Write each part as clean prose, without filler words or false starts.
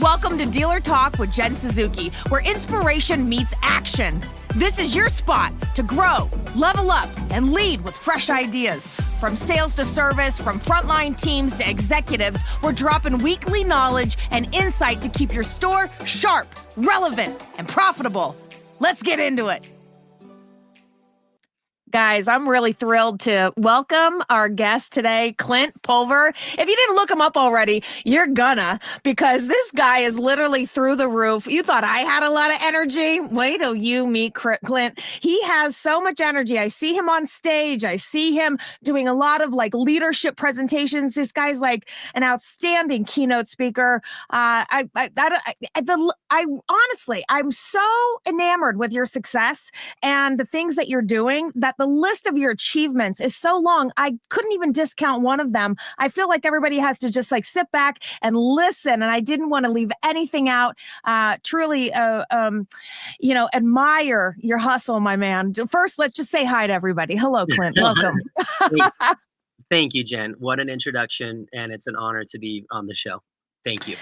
Welcome to Dealer Talk with Jen Suzuki, where inspiration meets action. This is your spot to grow, level up, and lead with fresh ideas. From sales to service, from frontline teams to executives, we're dropping weekly knowledge and insight to keep your store sharp, relevant, and profitable. Let's get into it. Guys, I'm really thrilled to welcome our guest today, Clint Pulver. If you didn't look him up already, you're gonna, because this guy is literally through the roof. You thought I had a lot of energy? Wait till you meet Clint. He has so much energy. I see him on stage. I see him doing a lot of leadership presentations. This guy's like an outstanding keynote speaker. I honestly, I'm so enamored with your success and the things that you're doing that the list of your achievements is so long, I couldn't even discount one of them. I feel like everybody has to just sit back and listen, and I didn't want to leave anything out. Truly, admire your hustle, my man. First, let's just say hi to everybody. Hello, Clint. Welcome. Thank you, Jen. What an introduction, and it's an honor to be on the show. Thank you.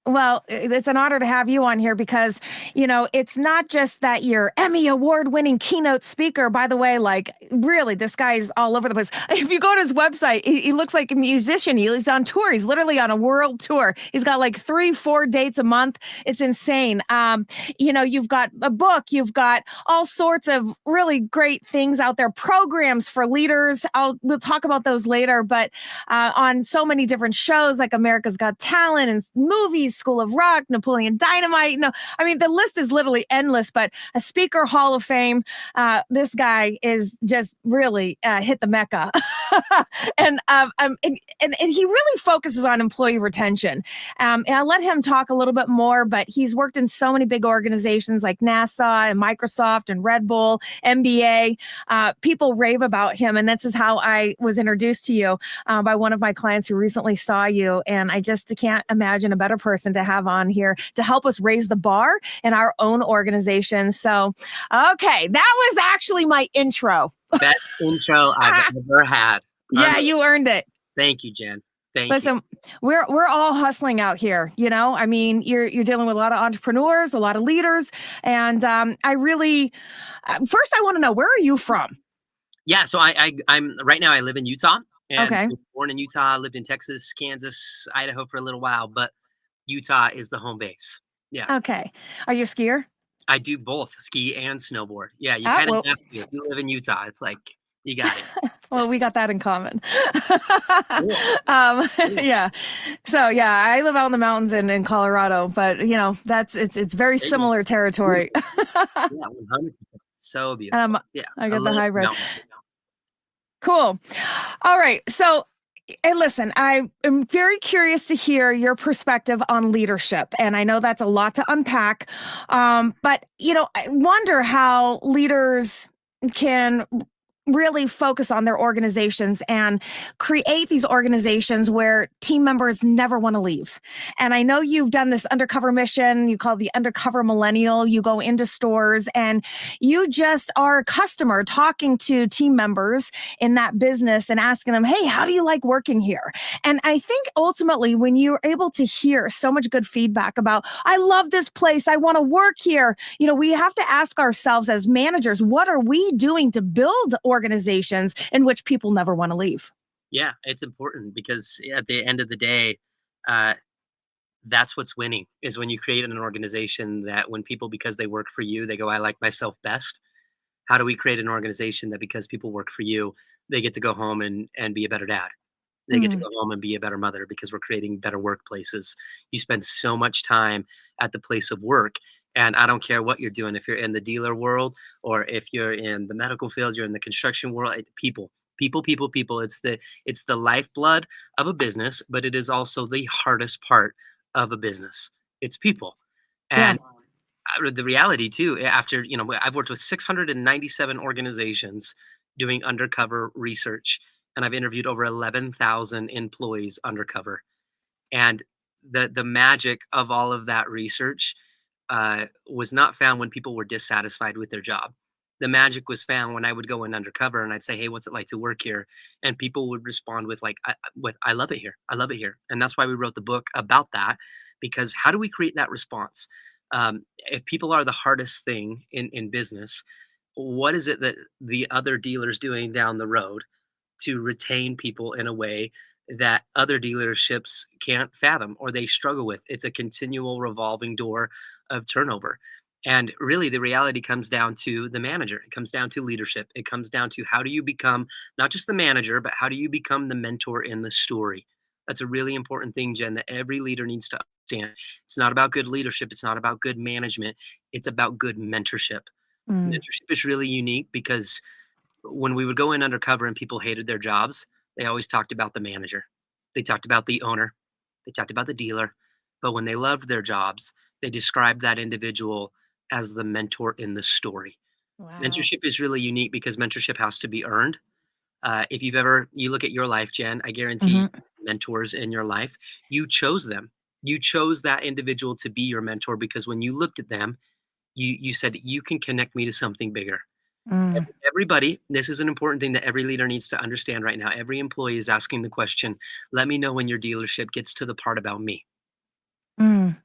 Well, it's an honor to have you on here because, it's not just that you're Emmy Award winning keynote speaker. By the way, really, this guy's all over the place. If you go to his website, he looks like a musician. He's on tour. He's literally on a world tour. He's got 3-4 dates a month. It's insane. You've got a book. You've got all sorts of really great things out there, programs for leaders. We'll talk about those later, but on so many different shows like America's Got Talent and movies, School of Rock, Napoleon Dynamite. The list is literally endless, but a speaker hall of fame. This guy is just really hit the Mecca. and he really focuses on employee retention. And I'll let him talk a little bit more, but he's worked in so many big organizations like NASA and Microsoft and Red Bull, NBA. People rave about him. And this is how I was introduced to you by one of my clients who recently saw you. And I just can't imagine a better person to have on here to help us raise the bar in our own organization. So, okay, that was actually my intro. Best intro I've ever had. Yeah, you earned it. Thank you, Jen. Listen, we're all hustling out here. You're dealing with a lot of entrepreneurs, a lot of leaders, and I really first I want to know, where are you from? Yeah, so I'm right now. I live in Utah. And okay. I was born in Utah. Lived in Texas, Kansas, Idaho for a little while, but Utah is the home base. Yeah. Okay. Are you a skier? I do both ski and snowboard. Yeah, you kind of have to. If you live in Utah, it's you got it. Well, we got that in common. Yeah. So yeah, I live out in the mountains in Colorado, but it's very similar territory. Yeah, 100%. So beautiful. Yeah, I got the hybrid. Cool. All right. So, hey, listen, I am very curious to hear your perspective on leadership. And I know that's a lot to unpack. But, I wonder how leaders can really focus on their organizations and create these organizations where team members never want to leave. And I know you've done this undercover mission, you call it the Undercover Millennial. You go into stores and you just are a customer talking to team members in that business and asking them, hey, how do you like working here? And I think ultimately when you're able to hear so much good feedback about, I love this place, I want to work here, we have to ask ourselves as managers, what are we doing to build organizations in which people never want to leave? Yeah, it's important because at the end of the day, that's what's winning, is when you create an organization that when people, because they work for you, they go, I like myself best. How do we create an organization that because people work for you, they get to go home and be a better dad? They get to go home and be a better mother because we're creating better workplaces. You spend so much time at the place of work. And I don't care what you're doing, if you're in the dealer world or if you're in the medical field, you're in the construction world, people. It's the lifeblood of a business, but it is also the hardest part of a business. It's people. And the reality too, after, I've worked with 697 organizations doing undercover research, and I've interviewed over 11,000 employees undercover. And the magic of all of that research was not found when people were dissatisfied with their job. the magic was found when I would go in undercover and I'd say, "Hey, what's it like to work here?" And people would respond with like, I love it here. I love it here." And that's why we wrote the book about that, because how do we create that response? If people are the hardest thing in business, what is it that the other dealers doing down the road to retain people in a way that other dealerships can't fathom or they struggle with? It's a continual revolving door of turnover. And really, the reality comes down to the manager. It comes down to leadership. It comes down to how do you become not just the manager, but how do you become the mentor in the story? That's a really important thing, Jen, that every leader needs to understand. It's not about good leadership. It's not about good management. It's about good mentorship. Mm. Mentorship is really unique because when we would go in undercover and people hated their jobs, they always talked about the manager. They talked about the owner. They talked about the dealer. But when they loved their jobs, they described that individual as the mentor in the story. Wow. Mentorship is really unique because mentorship has to be earned. If you've ever you look at your life, Jen, I guarantee Mhm. mentors in your life, you chose them. You chose that individual to be your mentor because when you looked at them, you said you can connect me to something bigger. Mm. Everybody, this is an important thing that every leader needs to understand right now. Every employee is asking the question, let me know when your dealership gets to the part about me. Mm.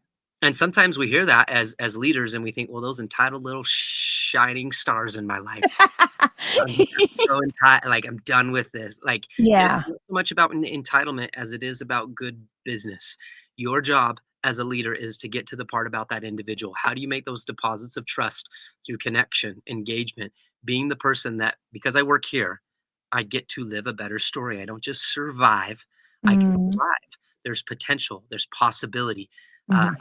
And sometimes we hear that as leaders and we think, well, those entitled little shining stars in my life. I'm so entitled, like I'm done with this. Like it's Yeah. not so much about entitlement as it is about good business. Your job as a leader is to get to the part about that individual. How do you make those deposits of trust through connection, engagement, being the person that because I work here, I get to live a better story. I don't just survive, I can Mm. thrive. There's potential, there's possibility. Uh, Mhm.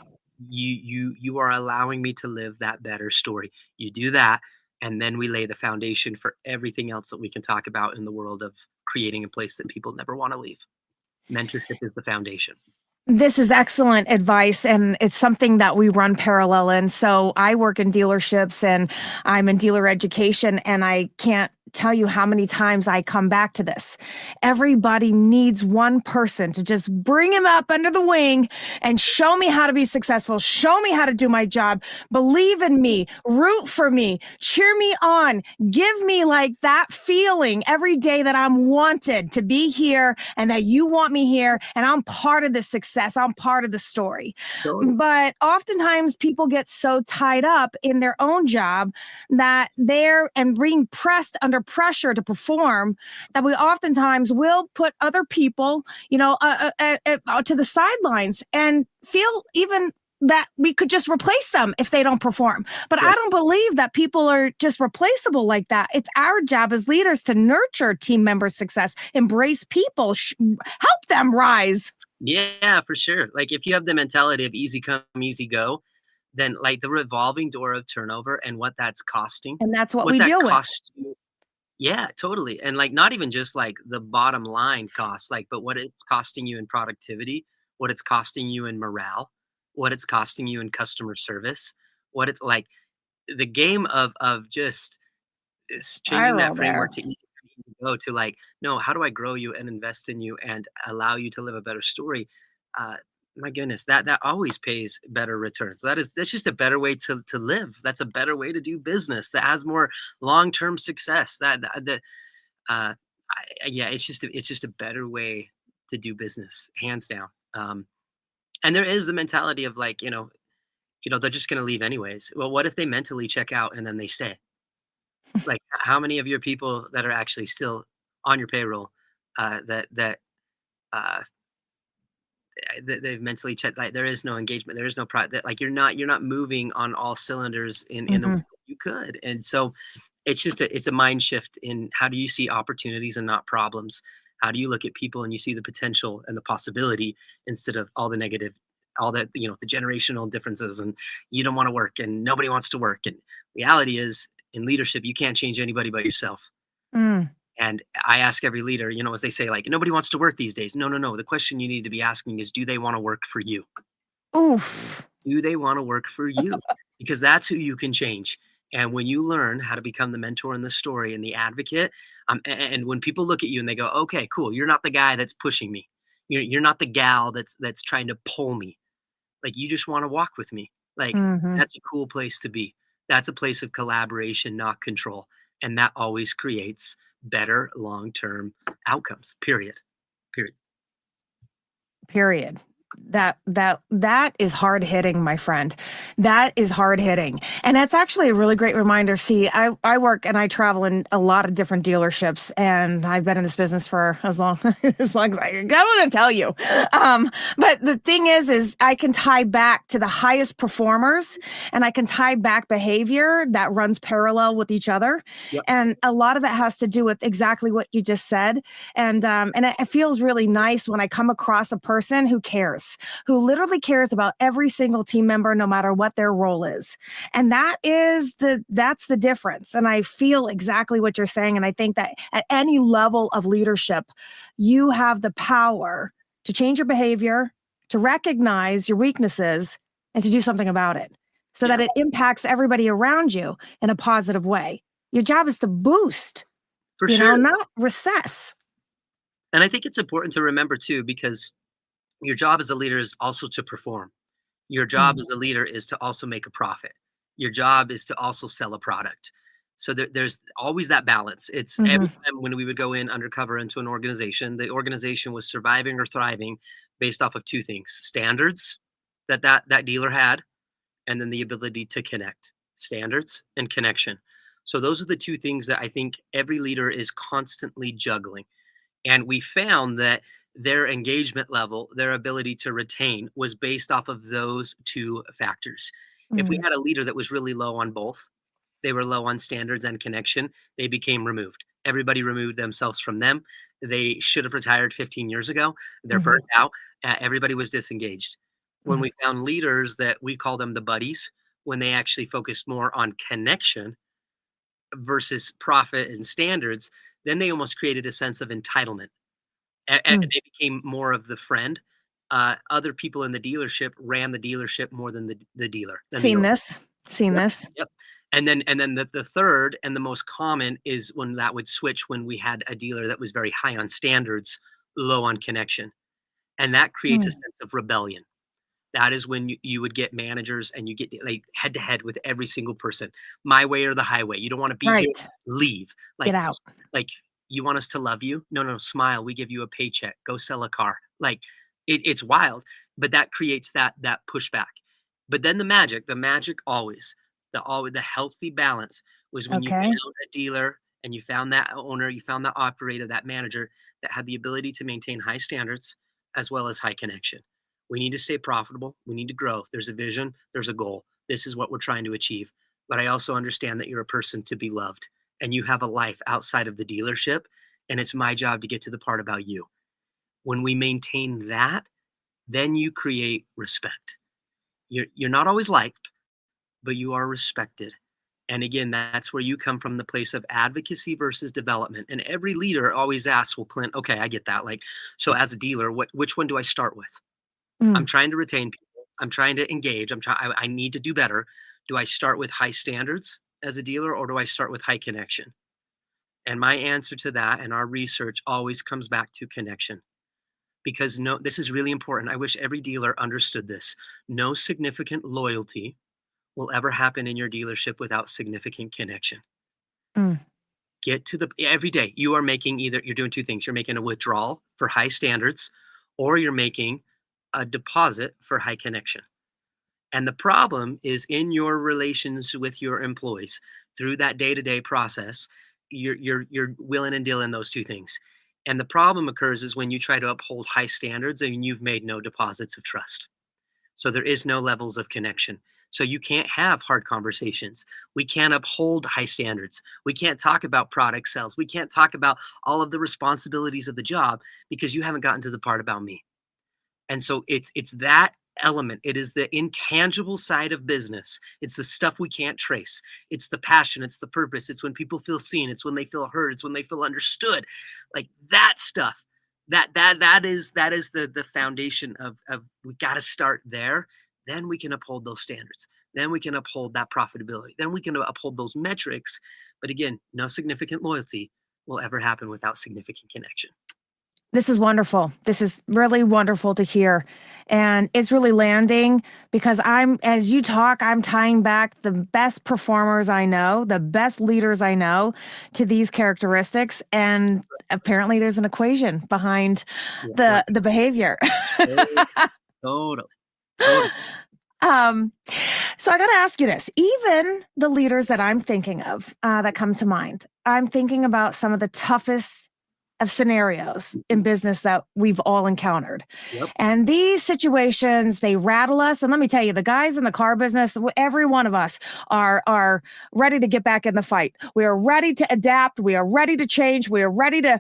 you are allowing me to live that better story. You do that, and then we lay the foundation for everything else that we can talk about in the world of creating a place that people never want to leave. Mentorship is the foundation. This is excellent advice, and it's something that we run parallel in. So I work in dealerships and I'm in dealer education, and I can't tell you how many times I come back to this. Everybody needs one person to just bring him up under the wing and show me how to be successful, show me how to do my job, believe in me, root for me, cheer me on, give me like that feeling every day that I'm wanted to be here and that you want me here and I'm part of the success. I'm part of the story. Totally. But oftentimes people get so tied up in their own job that they're and being pressed under pressure to perform that we oftentimes will put other people, to the sidelines and feel even that we could just replace them if they don't perform. But I Right. don't believe that people are just replaceable like that. It's our job as leaders to nurture team member success, embrace people, help them rise. Yeah, for sure. Like if you have the mentality of easy come, easy go, then like the revolving door of turnover and what that's costing, And that's what what we that deal with. costs you. Yeah, totally. And like not even just like the bottom line costs, like, but what it's costing you in productivity, what it's costing you in morale, what it's costing you in customer service, what it's like the game of just is changing Viral that there. framework to easy to go to like, no, how do I grow you and invest in you and allow you to live a better story? Uh, my goodness, that always pays better returns. That's just a better way to live. That's a better way to do business. That has more long term success. Yeah, it's just a better way to do business, hands down. And there is the mentality of like, they're just going to leave anyways. Well, what if they mentally check out and then they stay? Like, how many of your people that are actually still on your payroll, that, uh, they've mentally checked, like, there is no engagement, there is no that like, you're not moving on all cylinders in the way Mhm. you could, and so, it's a mind shift in how do you see opportunities and not problems? How do you look at people and you see the potential and the possibility instead of all the negative, all that, the generational differences, and you don't wanna work, and nobody wants to work, and reality is, in leadership, you can't change anybody but yourself. Mm. And I ask every leader, as they say, like, nobody wants to work these days. No, no, no. The question you need to be asking is, do they want to work for you? Oof. Do they want to work for you? Because that's who you can change. And when you learn how to become the mentor in the story and the advocate, and when people look at you and they go, okay, cool, you're not the guy that's pushing me. You're not the gal that's trying to pull me. Like you just want to walk with me. Like Mhm. that's a cool place to be. That's a place of collaboration, not control. And that always creates better long-term outcomes, period. Period. Period. That is hard hitting, my friend. That is hard hitting. And that's actually a really great reminder. See, I work and I travel in a lot of different dealerships, and I've been in this business for as long as I want to tell you. But the thing is I can tie back to the highest performers, and I can tie back behavior that runs parallel with each other. Yep. And a lot of it has to do with exactly what you just said. And it feels really nice when I come across a person who cares, who literally cares about every single team member, no matter what their role is. And that's the difference. And I feel exactly what you're saying. And I think that at any level of leadership, you have the power to change your behavior, to recognize your weaknesses, and to do something about it so Yeah, that it impacts everybody around you in a positive way. Your job is to boost, for sure. not recess. And I think it's important to remember too, because your job as a leader is also to perform. Your job Mm. as a leader is to also make a profit. Your job is to also sell a product. So there's always that balance. It's every Mhm. time when we would go in undercover into an organization, the organization was surviving or thriving based off of two things: standards that dealer had, and then the ability to connect. Standards and connection. So those are the two things that I think every leader is constantly juggling. And we found that their engagement level, their ability to retain, was based off of those two factors. If we Mm. had a leader that was really low on both, they were low on standards and connection, they became removed. Everybody removed themselves from them. They should have retired 15 years ago. They're Mhm. burnt out. Everybody was disengaged. When Mhm. we found leaders that we call them the buddies, when they actually focused more on connection versus profit and standards, then they almost created a sense of entitlement. Mm. They became more of the friend. Other people in the dealership ran the dealership more than the dealer, than the Seen owner. this, seen Yep, this. yep. And then the third and the most common is when that would switch when we had a dealer that was very high on standards, low on connection, and that creates a Mm. sense of rebellion. That is when you would get managers and you get like head to head with every single person. My way or the highway. You don't want to be here, Right. leave. Get Like out. like you want us to love you? No, no, smile. We give you a paycheck. Go sell a car. Like it's wild, but that creates that pushback. But then the magic always, the healthy balance was when you Okay. found a dealer and you found that owner, you found that operator, that manager that had the ability to maintain high standards as well as high connection. We need to stay profitable. We need to grow. There's a vision, there's a goal. This is what we're trying to achieve. But I also understand that you're a person to be loved and you have a life outside of the dealership. And it's my job to get to the part about you. When we maintain that, then you create respect. You're not always liked, but you are respected. And again, that's where you come from, the place of advocacy versus development. And every leader always asks, well, Clint, okay, I get that. Like, so as a dealer, which one do I start with? I'm Mm. trying to retain people. I'm trying to engage. I need to do better. Do I start with high standards as a dealer or do I start with high connection? And my answer to that and our research always comes back to connection. Because no, this is really important. I wish every dealer understood this. No significant loyalty will ever happen in your dealership without significant connection. Mm. Get to the every day you are making either you're doing two things. You're making a withdrawal for high standards or you're making a deposit for high connection. And the problem is in your relations with your employees through that day-to-day process, you're willing and dealing those two things. And the problem occurs is when you try to uphold high standards and you've made no deposits of trust. So there is no levels of connection. So you can't have hard conversations. We can't uphold high standards. We can't talk about product sales. We can't talk about all of the responsibilities of the job because you haven't gotten to the part about me. And so it's that element. It is the intangible side of business. It's the stuff we can't trace. It's the passion, it's the purpose. It's when people feel seen, it's when they feel heard, it's when they feel understood. Like that stuff. That is the foundation of we got to start there. Then we can uphold those standards. Then we can uphold that profitability. Then we can uphold those metrics. But again, no significant loyalty will ever happen without significant connection. This is wonderful. This is really wonderful to hear. And it's really landing because as you talk, I'm tying back the best performers I know, the best leaders I know to these characteristics. And apparently there's an equation behind Yeah, the behavior. totally, totally, totally. um, so I got to ask you this. Even the leaders that I'm thinking of that come to mind, I'm thinking about some of the toughest of scenarios in Mhm. business that we've all encountered. Yep. And these situations, they rattle us. And let me tell you, the guys in the car business, every one of us are ready to get back in the fight. We are ready to adapt. We are ready to change. We are ready to,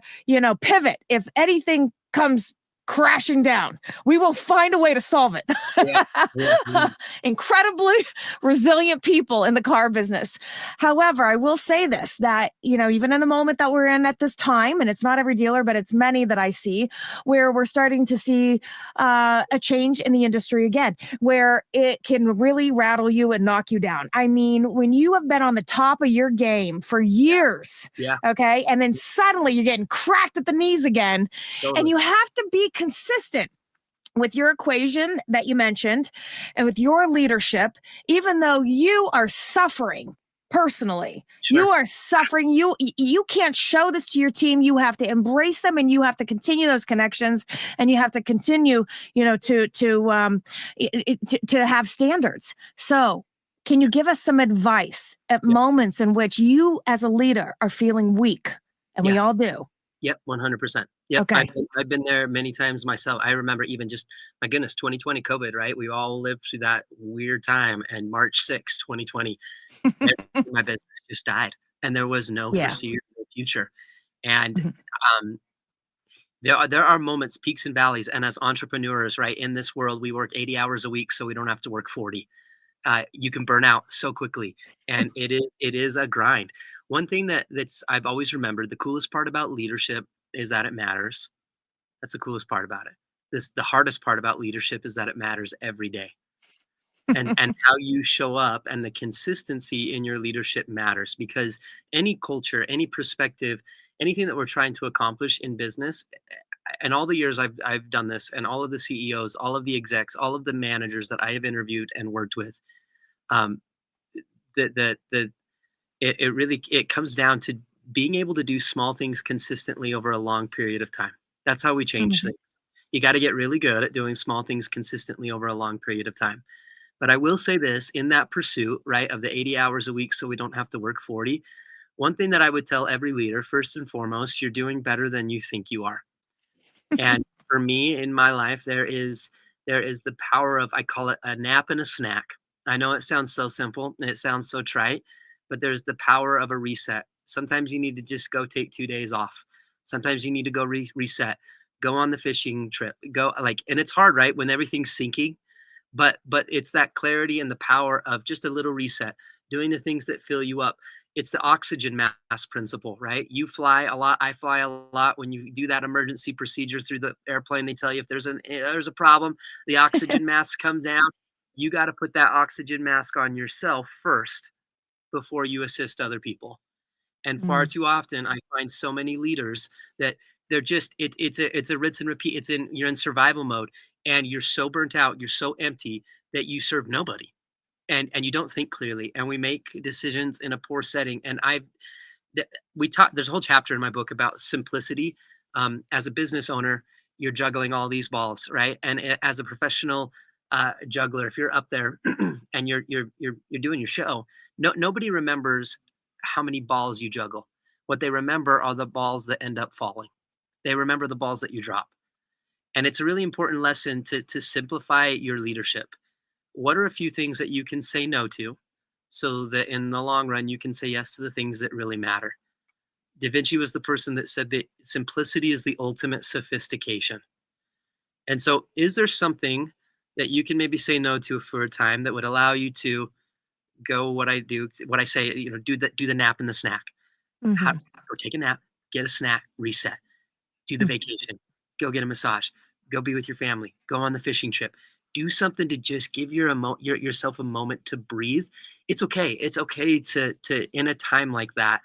pivot. If anything comes crashing down, we will find a way to solve it. Yeah. Yeah. Mm. Incredibly resilient people in the car business. However, I will say this that, even in a moment that we're in at this time, and it's not every dealer, but it's many that I see, where we're starting to see a change in the industry again, where it can really rattle you and knock you down. I mean, when you have been on the top of your game for years, Yeah. okay, and then suddenly you're getting cracked at the knees again, and Totally. you have to be consistent with your equation that you mentioned and with your leadership, even though you are suffering personally, you Sure. are suffering, you can't show this to your team. You have to embrace them, and you have to continue those connections, and you have to continue, to have standards. So can you give us some advice at Yep. moments in which you as a leader are feeling weak? And Yeah. we all do. Yep, 100%. Yep, Okay. I've been there many times myself. I remember even just my goodness, 2020 COVID, right? We all lived through that weird time, and March 6th, 2020, everything in my business just died, and there was no Yeah. foreseeable future. And, Mhm. um, there are moments, peaks and valleys, and as entrepreneurs, right, in this world, we work 80 hours a week, so we don't have to work 40. You can burn out so quickly, and it is a grind. One thing that's I've always remembered, the coolest part about leadership is that it matters. That's the coolest part about it. The hardest part about leadership is that it matters every day. And how you show up and the consistency in your leadership matters, because any culture, any perspective, anything that we're trying to accomplish in business, and all the years I've done this, and all of the CEOs, all of the execs, all of the managers that I have interviewed and worked with, um, the it really it comes down to being able to do small things consistently over a long period of time. That's how we change Mhm. things. You got to get really good at doing small things consistently over a long period of time. But I will say this, in that pursuit, right, of the 80 hours a week so we don't have to work 40, one thing that I would tell every leader, first and foremost, you're doing better than you think you are. And for me in my life, there is the power of, I call it a nap and a snack. I know it sounds so simple and it sounds so trite, but there's the power of a reset. Sometimes you need to just go take 2 days off. Sometimes you need to go reset, go on the fishing trip, go like, and it's hard, right? When everything's sinking, but it's that clarity and the power of just a little reset, doing the things that fill you up. It's the oxygen mask principle, right? You fly a lot, I fly a lot. When you do that emergency procedure through the airplane, they tell you if there's a problem, the oxygen mask come down. You got to put that oxygen mask on yourself first before you assist other people. And far Mm. too often, I find so many leaders that they're just it's a rinse and repeat. You're in survival mode, and you're so burnt out, you're so empty that you serve nobody, and you don't think clearly, and we make decisions in a poor setting. And th- we talk. There's a whole chapter in my book about simplicity. As a business owner, you're juggling all these balls, right? And as a professional juggler, if you're up there and you're doing your show, nobody remembers how many balls you juggle. What they remember are the balls that end up falling. They remember the balls that you drop. And it's a really important lesson to simplify your leadership. What are a few things that you can say no to so that in the long run you can say yes to the things that really matter? Da Vinci was the person that said that simplicity is the ultimate sophistication. And so, is there something that you can maybe say no to for a time that would allow you to go what I say, do the nap and the snack? How, Mhm. go take a nap, get a snack, reset, do the vacation, go get a massage, go be with your family, go on the fishing trip, do something to just give yourself a moment to breathe. It's okay. It's okay to in a time like that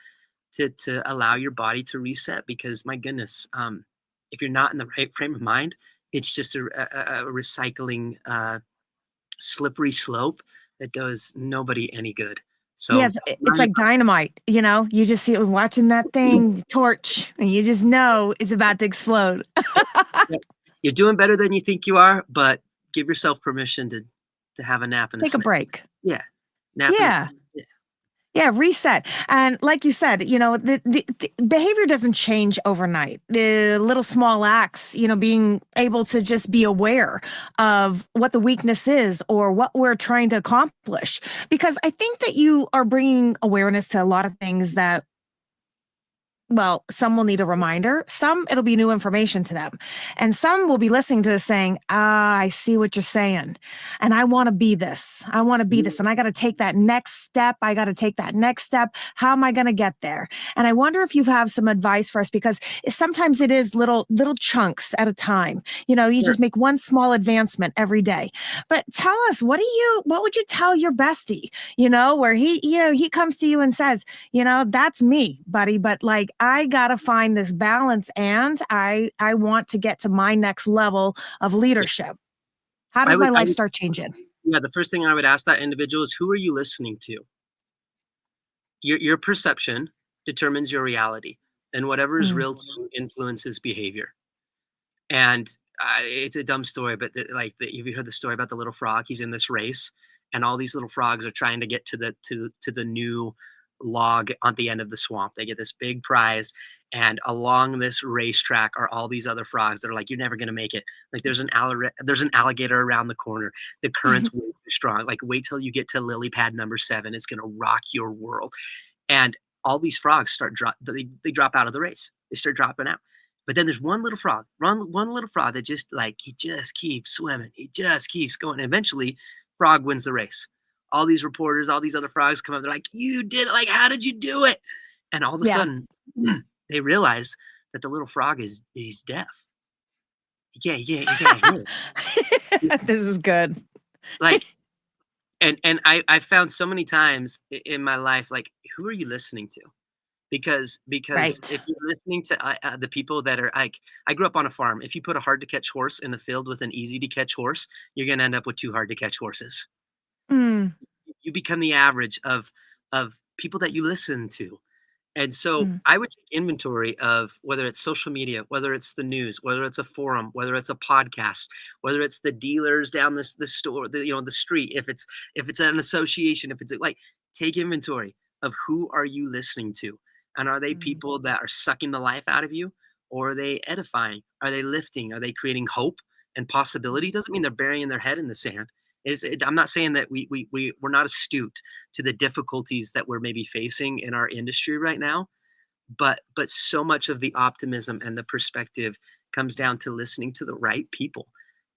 to allow your body to reset, because my goodness, if you're not in the right frame of mind, it's just a recycling slippery slope that does nobody any good. So Yes, it's like dynamite, you just see it watching that thing torch, and you just know it's about to explode. yeah, you're doing better than you think you are, but give yourself permission to have a nap and a Take a snack. break. Yeah, nap and Yeah. yeah, Yeah, reset. And like you said, the behavior doesn't change overnight. The little small acts, being able to just be aware of what the weakness is or what we're trying to accomplish. Because I think that you are bringing awareness to a lot of things that, well, some will need a reminder. Some it'll be new information to them. And some will be listening to this saying, I see what you're saying. And I want to be this. I want to be this. And I got to take that next step. I got to take that next step. How am I going to get there? And I wonder if you have some advice for us because sometimes it is little chunks at a time. You sure. just make one small advancement every day. But tell us, what would you tell your bestie, where he comes to you and says, that's me, buddy. But like, I got to find this balance and I want to get to my next level of Yeah, leadership. How does my I life would, start changing? yeah. The first thing I would ask that individual is, who are you listening to? Your perception determines your reality, and whatever is Mm, real to you influences behavior. And it's a dumb story, but have you heard the story about the little frog? He's in this race, and all these little frogs are trying to get to the new log on the end of the swamp. They get this big prize, and along this racetrack are all these other frogs that are like, "You're never gonna make it." Like there's an alligator around the corner. The current's way too strong. Like wait till you get to lily pad number 7. It's gonna rock your world. And all these frogs they drop out of the race. They start dropping out. But then there's one little frog that just like he just keeps swimming. He just keeps going. And eventually, frog wins the race. All these reporters, all these other frogs come up. They're like, "You did it! Like, how did you do it?" And all of a yeah. sudden, they realize that the little frog he's deaf. He can't hear. This is good. Like, and I found so many times in my life, like, who are you listening to? Because Right. if you're listening to, the people that are like I grew up on a farm. If you put a hard to catch horse in the field with an easy to catch horse, you're gonna end up with 2 hard to catch horses. Mm, You become the average of people that you listen to. And so mm, I would take inventory of whether it's social media, whether it's the news, whether it's a forum, whether it's a podcast, whether it's the dealers down the store, the street, if it's an association, if it's like take inventory of who are you listening to? And are they mm, people that are sucking the life out of you? Or are they edifying? Are they lifting? Are they creating hope and possibility? Doesn't mean they're burying their head in the sand. I'm not saying that we're not astute to the difficulties that we're maybe facing in our industry right now, but so much of the optimism and the perspective comes down to listening to the right people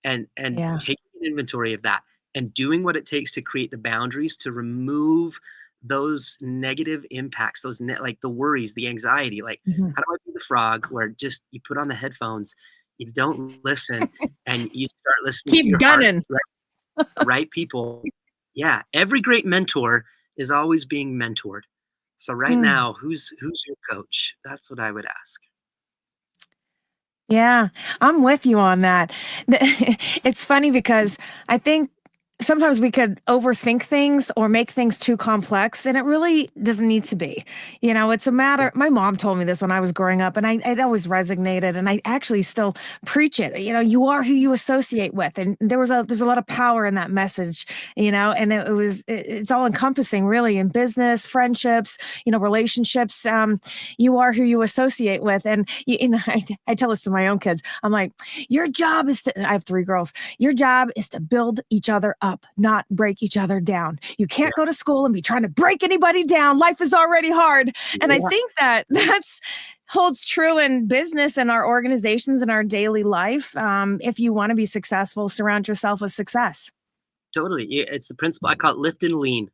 and yeah. taking an inventory of that and doing what it takes to create the boundaries to remove those negative impacts, like the worries, the anxiety. Like, Mhm. how do I be the frog where just you put on the headphones, you don't listen, and you start listening to Keep your heart, gunning. the right people. Yeah, every great mentor is always being mentored. So right Mm. now, who's your coach? That's what I would ask. Yeah, I'm with you on that. It's funny because I think sometimes we could overthink things or make things too complex, and it really doesn't need to be. It's a Yeah, matter. My mom told me this when I was growing up, and it always resonated, and I actually still preach it. You are who you associate with, and there's a lot of power in that message. And it's all encompassing, really, in business, friendships, relationships. You are who you associate with. And, I tell this to my own kids. I'm like, your job is to, I have 3 girls. Your job is to build each other up, not break each other down. You yeah, can't go to school and be trying to break anybody down. Life is already hard. And I yeah, think that that's holds true in business and our organizations and our daily life. If you want to be successful, surround yourself with success. totally. Yeah, it's the principle. I call it lift and lean.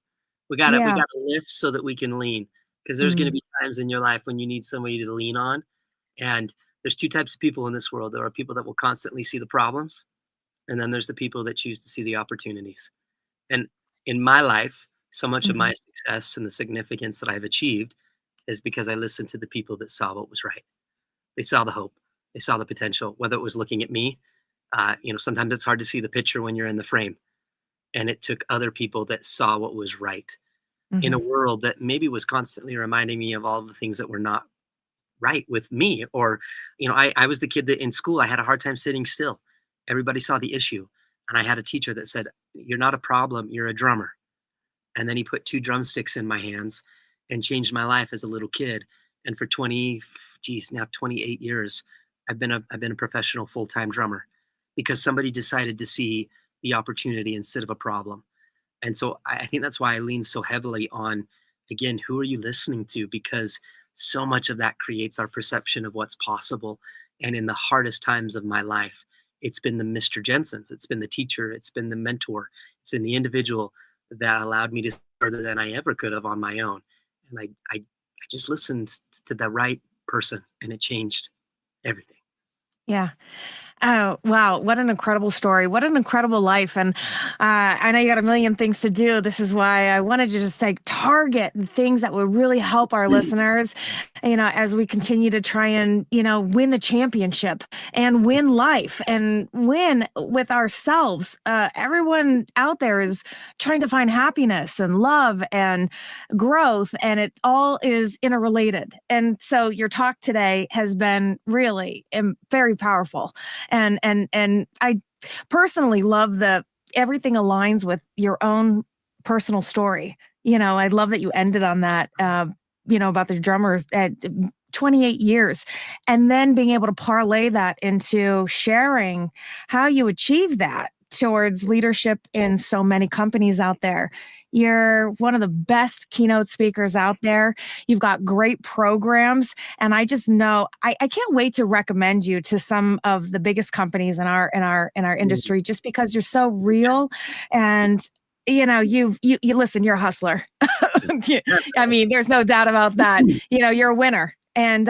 We Yeah. gotta lift so that we can lean, because there's gonna Mm, be times in your life when you need somebody to lean on. And there's two types of people in this world. There are people that will constantly see the problems, and then there's the people that choose to see the opportunities. And in my life, so much of mhm. my success and the significance that I've achieved is because I listened to the people that saw what was right. They saw the hope. They saw the potential, whether it was looking at me. Sometimes it's hard to see the picture when you're in the frame. And it took other people that saw what was right in a Mhm. world that maybe was constantly reminding me of all the things that were not right with me. Or, I was the kid that in school I had a hard time sitting still. Everybody saw the issue. And I had a teacher that said, "You're not a problem, you're a drummer." And then he put two drumsticks in my hands and changed my life as a little kid. And for 28 years, I've been a professional full-time drummer because somebody decided to see the opportunity instead of a problem. And so I think that's why I lean so heavily on, again, who are you listening to? Because so much of that creates our perception of what's possible. And in the hardest times of my life, it's been the Mr. Jensen's, it's been the teacher, it's been the mentor, it's been the individual that allowed me to further than I ever could have on my own. And I just listened to the right person, and it changed everything. Yeah. Oh, wow. What an incredible story. What an incredible life. And I know you got a million things to do. This is why I wanted to just like target the things that would really help our listeners, as we continue to try and, win the championship and win life and win with ourselves. Everyone out there is trying to find happiness and love and growth, and it all is interrelated. And so your talk today has been really very powerful. And I personally love the everything aligns with your own personal story. I love that you ended on that, about the drummers at 28 years, and then being able to parlay that into sharing how you achieve that towards leadership in so many companies out there. You're one of the best keynote speakers out there. You've got great programs. And I just know I can't wait to recommend you to some of the biggest companies in our industry, just because you're so real. And you listen, you're a hustler. I mean, there's no doubt about that. You're a winner. And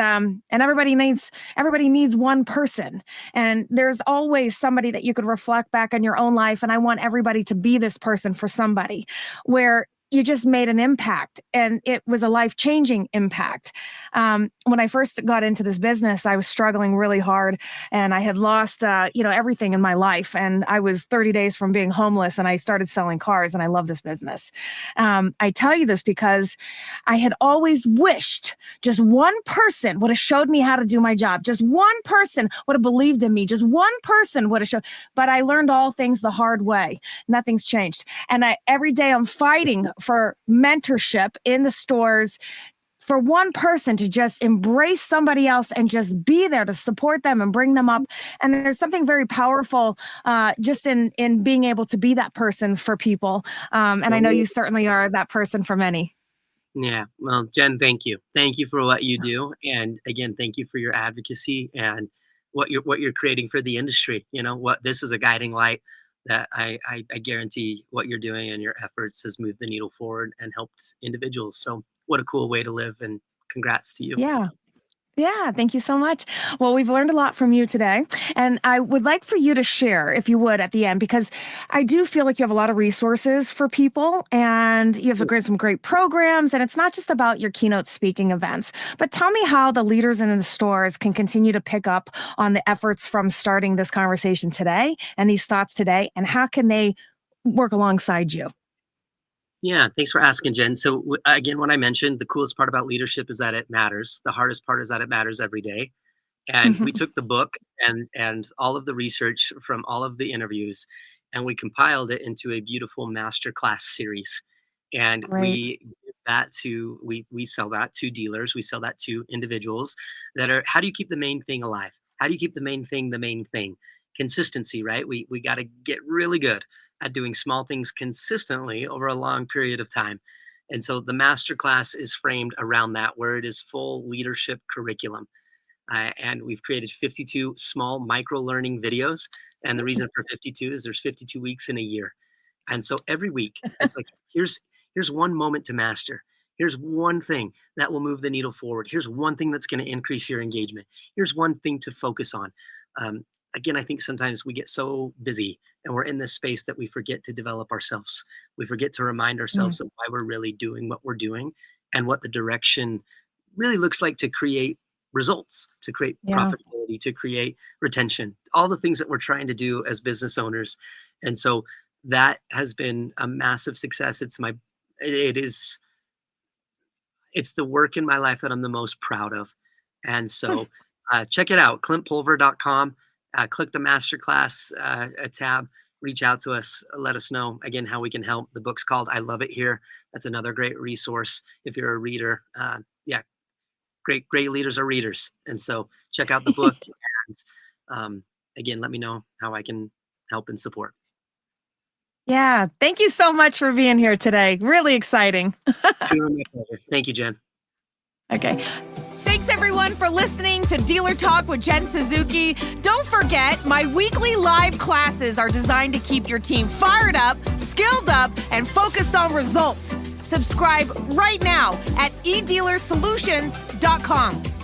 everybody needs one person. And there's always somebody that you could reflect back on your own life. And I want everybody to be this person for somebody where you just made an impact, and it was a life-changing impact. When I first got into this business, I was struggling really hard, and I had lost, everything in my life. And I was 30 days from being homeless, and I started selling cars, and I love this business. I tell you this because I had always wished just one person would have showed me how to do my job. Just one person would have believed in me. Just one person would have showed. But I learned all things the hard way. Nothing's changed. And every day I'm fighting for mentorship in the stores, for one person to just embrace somebody else and just be there to support them and bring them up. And there's something very powerful, just in being able to be that person for people. And I know you certainly are that person for many. Yeah. Well, Jen, thank you. Thank you for what you do. And again, thank you for your advocacy and what you're creating for the industry. What this is a guiding light that I guarantee what you're doing and your efforts has moved the needle forward and helped individuals. So what a cool way to live, and congrats to you. Yeah. Yeah, thank you so much. Well, we've learned a lot from you today, and I would like for you to share, if you would, at the end, because I do feel like you have a lot of resources for people, and you have some great programs, and it's not just about your keynote speaking events. But tell me how the leaders in the stores can continue to pick up on the efforts from starting this conversation today and these thoughts today, and how can they work alongside you? Yeah, thanks for asking, Jen. So again, what I mentioned, the coolest part about leadership is that it matters. The hardest part is that it matters every day. And we took the book and all of the research from all of the interviews, and we compiled it into a beautiful masterclass series. And Great. we sell that to dealers, we sell that to individuals that are, how do you keep the main thing alive? How do you keep the main thing the main thing? Consistency, right? We got to get really good at doing small things consistently over a long period of time. And so the masterclass is framed around that, where it is full leadership curriculum, and we've created 52 small micro learning videos. And the reason for 52 is there's 52 weeks in a year. And so every week, it's like, here's one moment to master. Here's one thing that will move the needle forward. Here's one thing that's going to increase your engagement. Here's one thing to focus on. Um, Again, I think sometimes we get so busy and we're in this space that we forget to develop ourselves. We forget to remind Mm, ourselves of why we're really doing what we're doing and what the direction really looks like to create results, to create yeah. profitability ability to create retention, all the things that we're trying to do as business owners. And so that has been a massive success. It is, it's the work in my life that I'm the most proud of. And so check it out, clintpulver.com. Click the masterclass tab, reach out to us, let us know again how we can help. The book's called I Love It Here. That's another great resource if you're a reader. Yeah, great leaders are readers. And so check out the book. And again, let me know how I can help and support. Yeah. Thank you so much for being here today. Really exciting. Truly my pleasure. Thank you, Jen. Okay. Thanks everyone for listening to Dealer Talk with Jen Suzuki. Don't forget, my weekly live classes are designed to keep your team fired up, skilled up, and focused on results. Subscribe right now at edealersolutions.com.